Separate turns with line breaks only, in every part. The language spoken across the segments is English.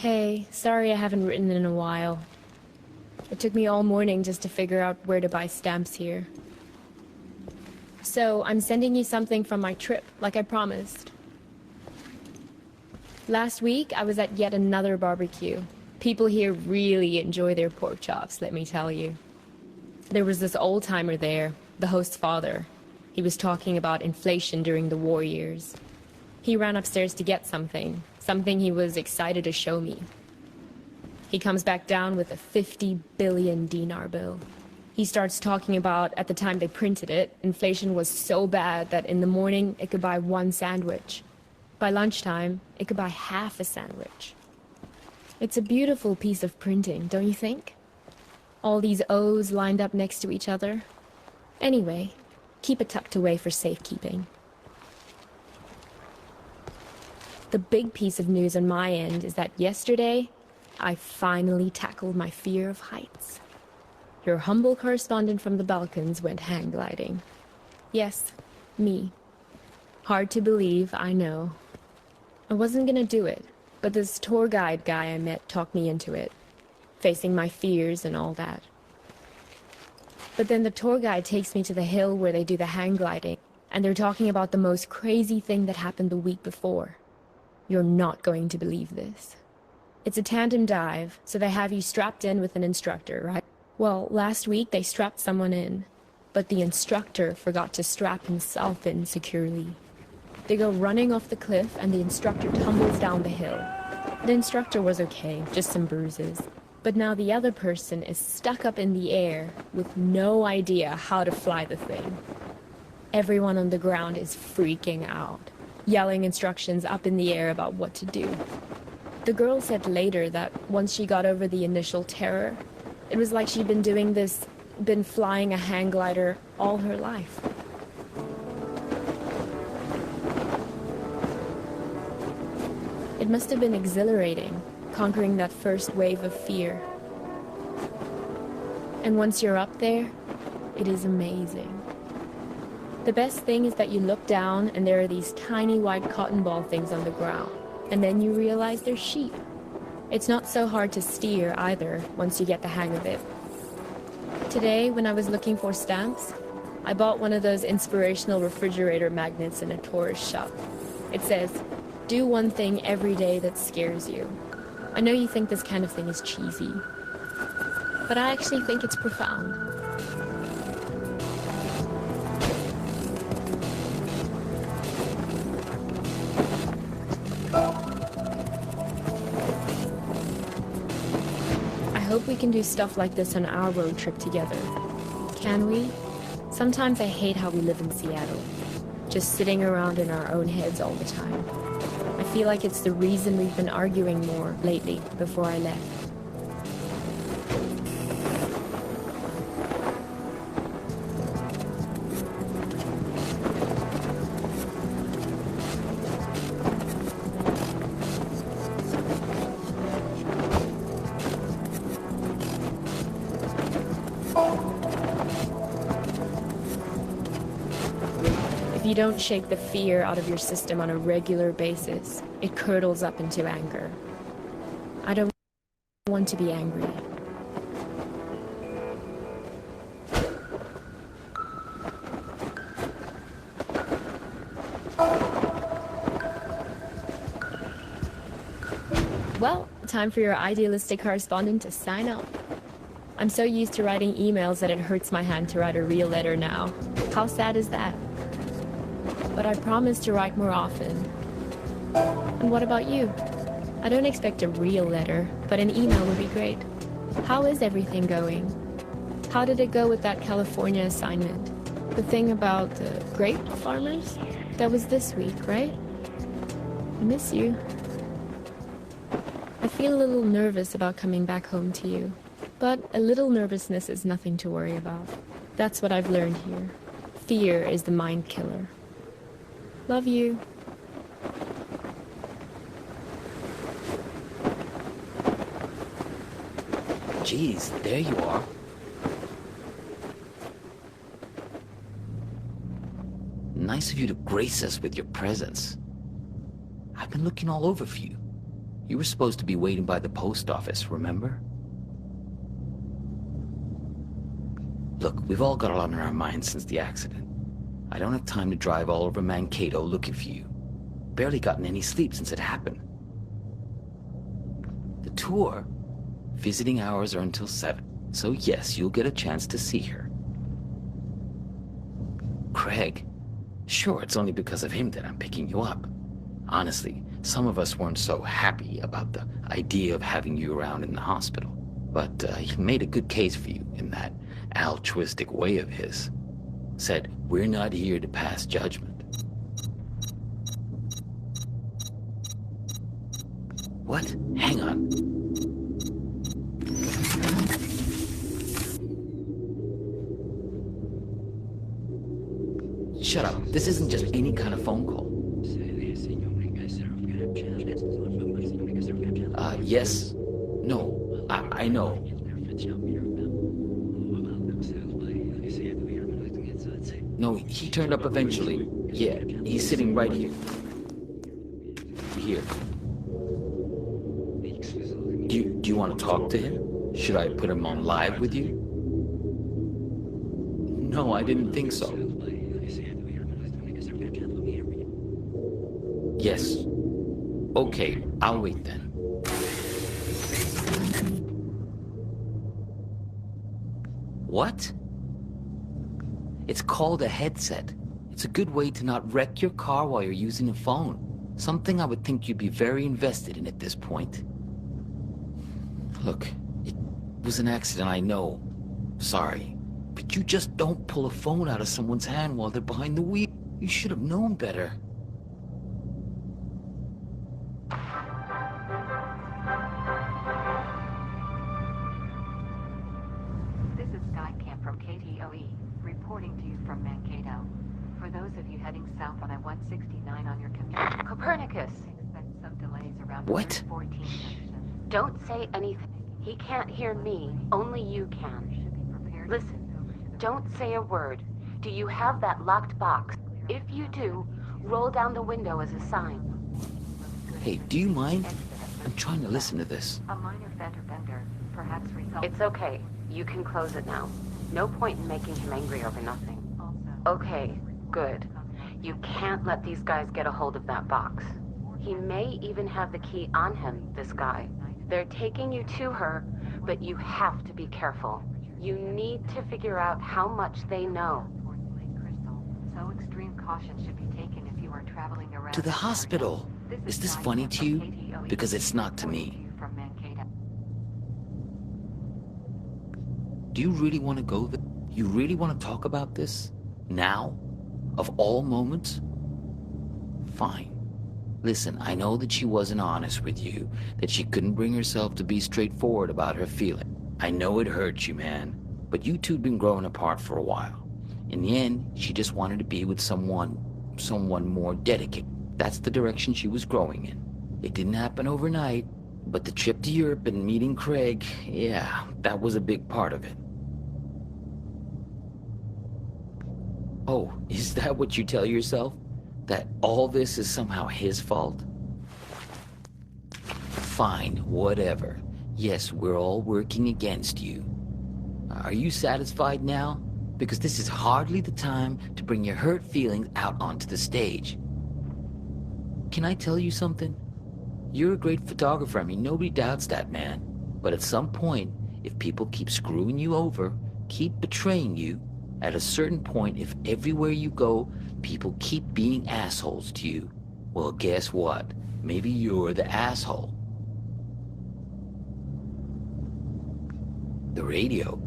Hey, sorry I haven't written in a while. It took me all morning just to figure out where to buy stamps here. So, I'm sending you something from my trip, like I promised. Last week, I was at yet another barbecue. People here really enjoy their pork chops, let me tell you. There was this old-timer there, the host's father. He was talking about inflation during the war years. He ran upstairs to get something he was excited to show me. He comes back down with a 50 billion dinar bill. He starts talking about, at the time they printed it, inflation was so bad that in the morning it could buy one sandwich. By lunchtime, it could buy half a sandwich. It's a beautiful piece of printing, don't you think? All these O's lined up next to each other. Anyway, keep it tucked away for safekeeping. The big piece of news on my end is that yesterday, I finally tackled my fear of heights. Your humble correspondent from the Balkans went hang gliding. Yes, me. Hard to believe, I know. I wasn't gonna do it, but this tour guide guy I met talked me into it, facing my fears and all that. But then the tour guide takes me to the hill where they do the hang gliding, and they're talking about the most crazy thing that happened the week before. You're not going to believe this. It's a tandem dive, so they have you strapped in with an instructor, right? Well, last week they strapped someone in, but the instructor forgot to strap himself in securely. They go running off the cliff and the instructor tumbles down the hill. The instructor was okay, just some bruises. But now the other person is stuck up in the air with no idea how to fly the thing. Everyone on the ground is freaking out, yelling instructions up in the air about what to do. The girl said later that once she got over the initial terror, it was like she'd been flying a hang glider all her life. It must have been exhilarating, conquering that first wave of fear. And once you're up there, it is amazing. The best thing is that you look down and there are these tiny white cotton ball things on the ground, and then you realize they're sheep. It's not so hard to steer either, once you get the hang of it. Today, when I was looking for stamps, I bought one of those inspirational refrigerator magnets in a tourist shop. It says, "Do one thing every day that scares you." I know you think this kind of thing is cheesy, but I actually think it's profound. I hope we can do stuff like this on our road trip together. Can we? Sometimes I hate how we live in Seattle, just sitting around in our own heads all the time. I feel like it's the reason we've been arguing more lately before I left. If you don't shake the fear out of your system on a regular basis, it curdles up into anger. I don't want to be angry. Well, time for your idealistic correspondent to sign up. I'm so used to writing emails that it hurts my hand to write a real letter now. How sad is that? But I promise to write more often. And what about you? I don't expect a real letter, but an email would be great. How is everything going? How did it go with that California assignment? The thing about the grape farmers? That was this week, right? I miss you. I feel a little nervous about coming back home to you, but a little nervousness is nothing to worry about. That's what I've learned here. Fear is the mind killer. Love you.
Geez, there you are. Nice of you to grace us with your presence. I've been looking all over for you. You were supposed to be waiting by the post office, remember? Look, we've all got a lot on our minds since the accident. I don't have time to drive all over Mankato looking for you. Barely gotten any sleep since it happened. The tour, visiting hours are until 7, so yes, you'll get a chance to see her. Craig, sure, it's only because of him that I'm picking you up. Honestly, some of us weren't so happy about the idea of having you around in the hospital, but he made a good case for you in that altruistic way of his. Said, we're not here to pass judgment. What? Hang on. Shut up. This isn't just any kind of phone call. Yes. No. I know. No, he turned up eventually. Yeah, he's sitting right here. Here. Do you want to talk to him? Should I put him on live with you? No, I didn't think so. Yes. Okay, I'll wait then. What? It's called a headset. It's a good way to not wreck your car while you're using a phone. Something I would think you'd be very invested in at this point. Look, it was an accident, I know. Sorry. But you just don't pull a phone out of someone's hand while they're behind the wheel. You should have known better.
This is Skycam from KTOE, reporting to you from Mankato. For those of you heading south on I-169 on your commute,
Copernicus!
expect some delays around
What?
14 junction.
Don't say anything. He can't hear me. Only you can.
Should be prepared.
Listen, don't say a word. Do you have that locked box? If you do, roll down the window as a sign.
Hey, do you mind? I'm trying to listen to this.
A minor fender bender, perhaps result.
It's okay. You can close it now. No point in making him angry over nothing.
Also,
Okay, good. You can't let these guys get a hold of that box. He may even have the key on him, this guy. They're taking you to her, but you have to be careful. You need to figure out how much they know.
towards Lake Crystal. So extreme caution should be taken if you are traveling around.
To the hospital. Is this funny to you? Because it's not to me.
From Mankato.
Do you really want to go there? You really want to talk about this? Now? Of all moments? Fine. Listen, I know that she wasn't honest with you, that she couldn't bring herself to be straightforward about her feeling. I know it hurt you, man, but you two'd been growing apart for a while. In the end, she just wanted to be with someone more dedicated. That's the direction she was growing in. It didn't happen overnight, but the trip to Europe and meeting Craig, yeah, that was a big part of it. Oh, is that what you tell yourself? That all this is somehow his fault? Fine, whatever. Yes, we're all working against you. Are you satisfied now? Because this is hardly the time to bring your hurt feelings out onto the stage. Can I tell you something? You're a great photographer, I mean, nobody doubts that, man. But at some point, if people keep screwing you over, keep betraying you, at a certain point, if everywhere you go, people keep being assholes to you, well, guess what? Maybe you're the asshole. The radio?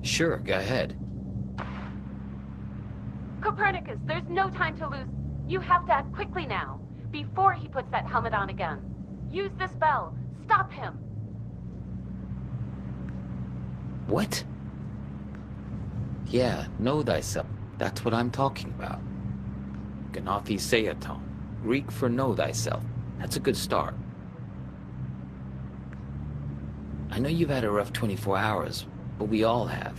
Sure, go ahead.
Copernicus, there's no time to lose. You have to act quickly now, before he puts that helmet on again. Use this bell. Stop him.
What? Yeah, know thyself. That's what I'm talking about. Gnathi Seaton, Greek for know thyself. That's a good start. I know you've had a rough 24 hours, but we all have.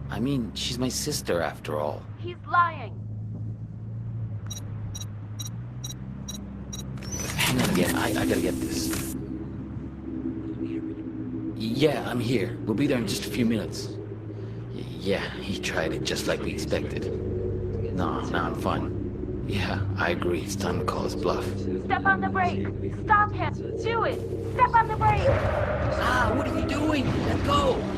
I mean, she's my sister after all.
He's lying.
Hang on again, I gotta get this. Yeah, I'm here. We'll be there in just a few minutes. Yeah, he tried it just like we expected. No, I'm fine. Yeah, I agree. It's time to call his bluff.
Step on the brake! Stop him! Do it! Step on the brake!
Ah, what are you doing? Let go!